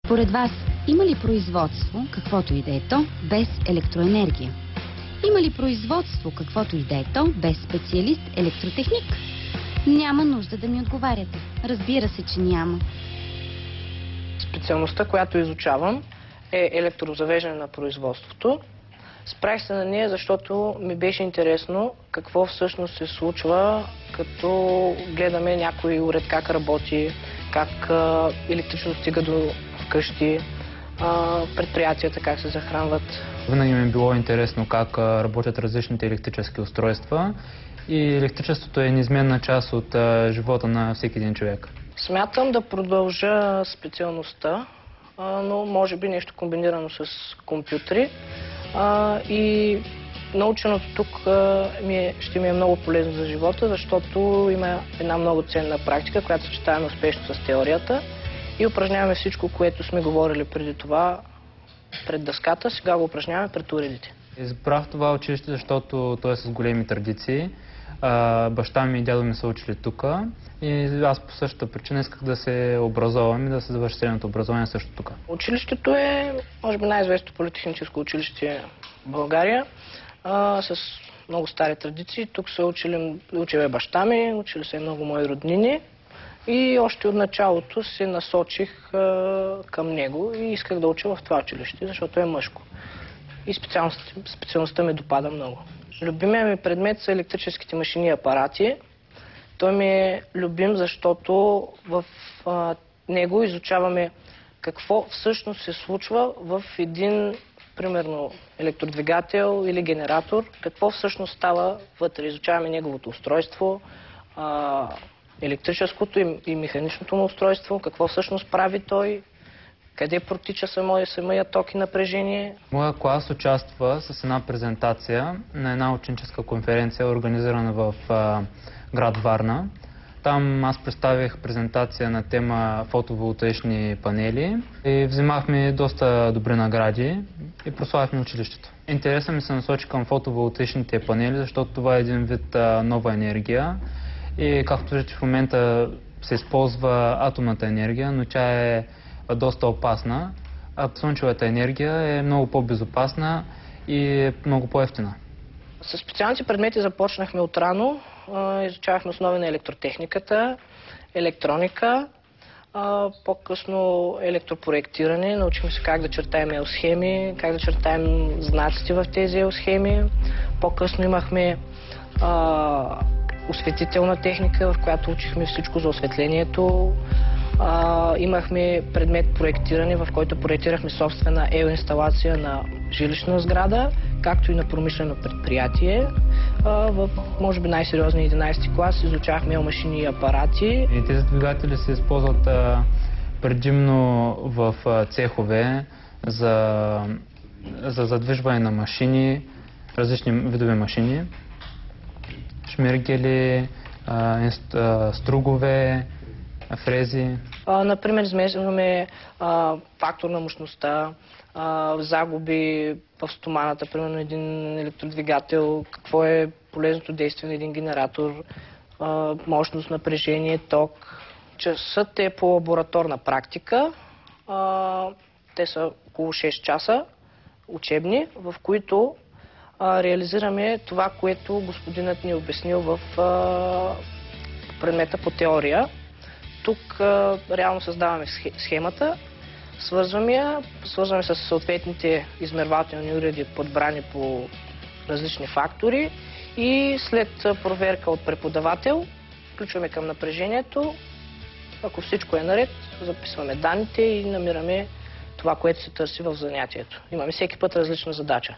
Според вас, има ли производство, каквото и да е то, без електроенергия? Има ли производство, каквото и да е то, без специалист електротехник? Няма нужда да ми отговаряте. Разбира се, че няма. Специалността, която изучавам, е електрозавеждане на производството. Спрях се на нея, защото ми беше интересно какво всъщност се случва, като гледаме някой уред как работи, как електричество стига до вкъщи, предприятията как се захранват. Винаги ми е било интересно как работят различните електрически устройства и електричеството е неизменна част от живота на всеки един човек. Смятам да продължа специалността, но може би нещо комбинирано с компютри. И наученото тук ще ми е много полезно за живота, защото има една много ценна практика, която съчетаваме успешно с теорията и упражняваме всичко, което сме говорили преди това пред дъската, сега го упражняваме пред уредите. Избрах това училище, защото то е с големи традиции. Баща ми и дядо ми са учили тук и аз по същата причина исках да се образовам и да се завърши средното образование също тук. Училището е, може би, най-известното политехническо училище в България, с много стари традиции. Тук са учил баща ми, учили се много мои роднини и още от началото се насочих към него и исках да уча в това училище, защото е мъжко. И специалността ми допада много. Любимият ми предмет са електрическите машини и апарати. Той ми е любим, защото в него изучаваме какво всъщност се случва в един, примерно, електродвигател или генератор, какво всъщност става вътре. Изучаваме неговото устройство, електрическото и механичното му устройство, какво всъщност прави той, къде протича самия ток и напрежение. Моя клас участва с една презентация на една ученическа конференция, организирана в град Варна. Там аз представих презентация на тема фотоволтаични панели и взимахме доста добри награди и прославихме училището. Интересът ми се насочи към фотоволтаичните панели, защото това е един вид нова енергия и както виждате в момента се използва атомната енергия, но тя е доста опасна, а слънчевата енергия е много по-безопасна и е много по-евтина. С специалните предмети започнахме отрано. Изучавахме основи на електротехниката, електроника, по-късно електропроектиране. Научихме се как да чертаем елсхеми, как да чертаем знаците в тези елсхеми. По-късно имахме осветителна техника, в която учихме всичко за осветлението. Имахме предмет проектиране, в който проектирахме собствена инсталация на жилищна сграда, както и на промишлено предприятие. В, може би, най-сериозния 11 клас изучавахме машини и апарати. И тези двигатели се използват предимно в цехове за задвижване на машини, различни видове машини, шмиргели, стругове, фрези. Например, измерваме фактор на мощността, загуби в стоманата, примерно един електродвигател, какво е полезното действие на един генератор, мощност, напрежение, ток. Часът е по лабораторна практика. Те са около 6 часа учебни, в които реализираме това, което господинът ни е обяснил в предмета по теория. Тук реално създаваме схемата, свързваме с съответните измервателни уреди, подбрани по различни фактори и след проверка от преподавател включваме към напрежението. Ако всичко е наред, записваме данните и намираме това, което се търси в занятието. Имаме всеки път различна задача.